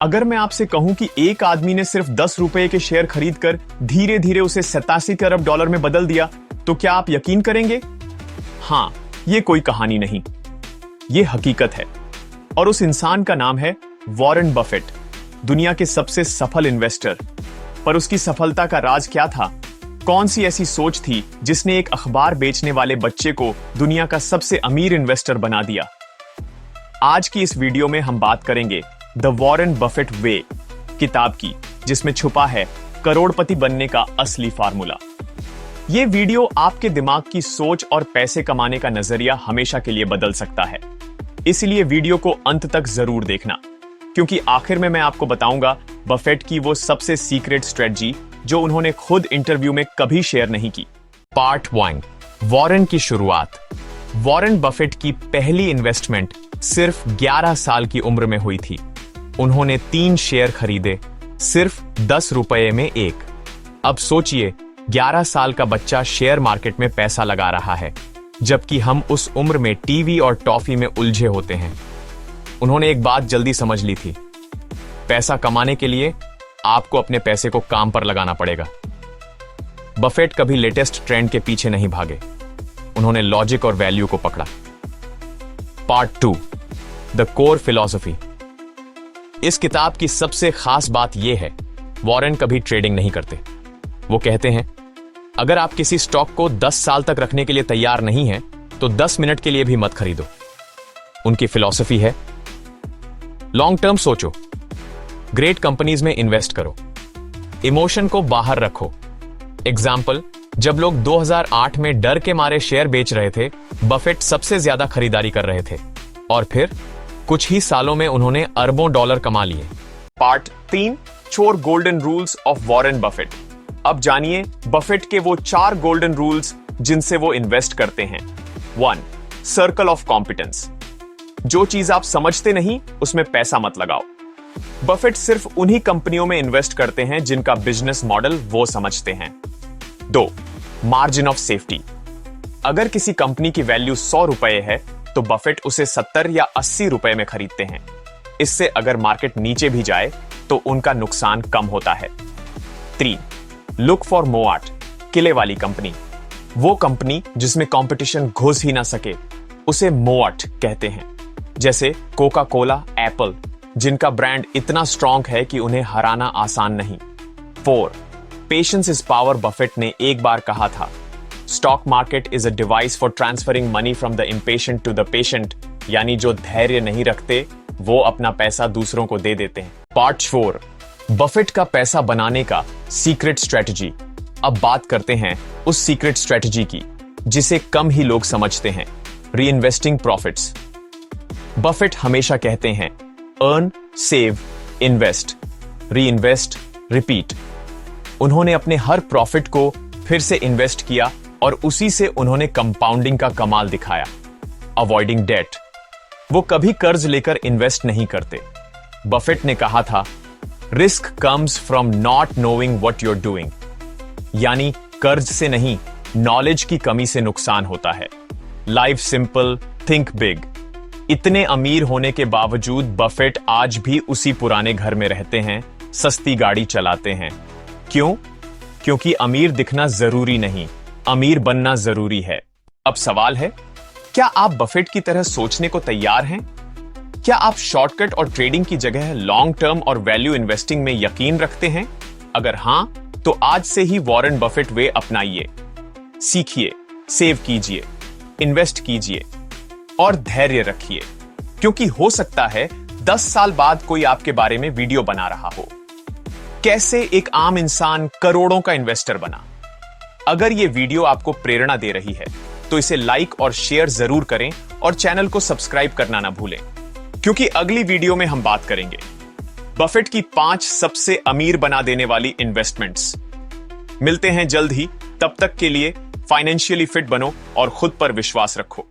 अगर मैं आपसे कहूं कि एक आदमी ने सिर्फ 10 रुपए के शेयर खरीदकर धीरे धीरे उसे 87 अरब डॉलर में बदल दिया, तो क्या आप यकीन करेंगे? हां, यह कोई कहानी नहीं, यह हकीकत है। और उस इंसान का नाम है वॉरेन बफेट, दुनिया के सबसे सफल इन्वेस्टर। पर उसकी सफलता का राज क्या था? कौन सी ऐसी सोच थी जिसने एक अखबार बेचने वाले बच्चे को दुनिया का सबसे अमीर इन्वेस्टर बना दिया? आज की इस वीडियो में हम बात करेंगे द वॉरेन बफेट वे किताब की, जिसमें छुपा है करोड़पति बनने का असली फार्मूला। यह वीडियो आपके दिमाग की सोच और पैसे कमाने का नजरिया हमेशा के लिए बदल सकता है। इसलिए वीडियो को अंत तक जरूर देखना, क्योंकि आखिर में मैं आपको बताऊंगा बफेट की वो सबसे सीक्रेट स्ट्रेटजी जो उन्होंने खुद इंटरव्यू में कभी शेयर नहीं की। पार्ट 1, वॉरेन की शुरुआत। वॉरेन बफेट की पहली इन्वेस्टमेंट सिर्फ 11 साल की उम्र में हुई थी। उन्होंने 3 शेयर खरीदे, सिर्फ 10 रुपए में एक। अब सोचिए, 11 साल का बच्चा शेयर मार्केट में पैसा लगा रहा है, जबकि हम उस उम्र में टीवी और टॉफी में उलझे होते हैं। उन्होंने एक बात जल्दी समझ ली थी, पैसा कमाने के लिए आपको अपने पैसे को काम पर लगाना पड़ेगा। बफेट कभी लेटेस्ट ट्रेंड के पीछे नहीं भागे, उन्होंने लॉजिक और वैल्यू को पकड़ा। Part 2, the core philosophy. इस किताब की सबसे खास बात यह है, वॉरेन कभी ट्रेडिंग नहीं करते। वो कहते हैं, अगर आप किसी स्टॉक को 10 साल तक रखने के लिए तैयार नहीं हैं, तो 10 मिनट के लिए भी मत खरीदो। उनकी फिलॉसफी है, लॉन्ग टर्म सोचो, ग्रेट कंपनीज में इन्वेस्ट करो, इमोशन को बाहर रखो। एग्जाम्पल, जब लोग 2008 में डर के मारे शेयर बेच रहे थे, बफेट सबसे ज्यादा खरीदारी कर रहे थे, और फिर कुछ ही सालों में उन्होंने अरबों डॉलर कमा लिए। Part 3, 4 golden rules of Warren Buffett. अब जानिए बफेट के वो 4 गोल्डन रूल्स जिनसे वो इन्वेस्ट करते हैं। 1, सर्कल ऑफ कॉम्पिटेंस। जो चीज आप समझते नहीं, उसमें पैसा मत लगाओ। बफेट सिर्फ उन्हीं कंपनियों में इन्वेस्ट करते हैं जिनका बिजनेस मॉडल वो समझते हैं। 2, मार्जिन ऑफ सेफ्टी। अगर किसी कंपनी की वैल्यू 100 रुपए है, तो बफेट उसे 70 या 80 रुपए में खरीदते हैं। इससे अगर मार्केट नीचे भी जाए तो उनका नुकसान कम होता है। 3, लुक फॉर मोआट, किले वाली कंपनी। वो कंपनी जिसमें कंपटीशन घुस ही ना सके, उसे मोआट कहते हैं। जैसे कोका कोला, एप्पल, जिनका ब्रांड इतना स्ट्रांग है कि उन्हें हराना आसान नहीं। 4, पेशेंस इज पावर। बफेट ने एक बार कहा था, stock market is a device for transferring money from the impatient to the patient. यानी जो धैर्य नहीं रखते, वो अपना पैसा दूसरों को दे देते हैं। पार्ट 4, बफेट का पैसा बनाने का सीक्रेट स्ट्रेटजी। अब बात करते हैं उस सीक्रेट स्ट्रेटजी की जिसे कम ही लोग समझते हैं, रीइन्वेस्टिंग प्रॉफिट्स। बफेट हमेशा कहते हैं, earn, save, invest, reinvest, repeat. उन्होंने अपने हर प्रॉफिट को फिर से इन्वेस्ट किया और उसी से उन्होंने कंपाउंडिंग का कमाल दिखाया। Avoiding debt. वो कभी कर्ज लेकर इन्वेस्ट नहीं करते। बफेट ने कहा था, risk comes from not knowing what you are doing. यानी कर्ज से नहीं, नॉलेज की कमी से नुकसान होता है। Life simple, think big. इतने अमीर होने के बावजूद बफेट आज भी उसी पुराने घर में रहते हैं, सस्ती गाड़ी चलाते हैं। क्यों? क्योंकि अमीर दिखना जरूरी नहीं, अमीर बनना जरूरी है। अब सवाल है, क्या आप बफेट की तरह सोचने को तैयार हैं? क्या आप शॉर्टकट और ट्रेडिंग की जगह लॉन्ग टर्म और वैल्यू इन्वेस्टिंग में यकीन रखते हैं? अगर हां, तो आज से ही वॉरेन बफेट वे अपनाइए। सीखिए, सेव कीजिए, इन्वेस्ट कीजिए और धैर्य रखिए, क्योंकि हो सकता है 10 साल बाद कोई आपके बारे में वीडियो बना रहा हो, कैसे एक आम इंसान करोड़ों का इन्वेस्टर बना। अगर यह वीडियो आपको प्रेरणा दे रही है, तो इसे लाइक और शेयर जरूर करें और चैनल को सब्सक्राइब करना ना भूलें, क्योंकि अगली वीडियो में हम बात करेंगे बफेट की 5 सबसे अमीर बना देने वाली इन्वेस्टमेंट्स। मिलते हैं जल्द ही, तब तक के लिए फाइनेंशियली फिट बनो और खुद पर विश्वास रखो।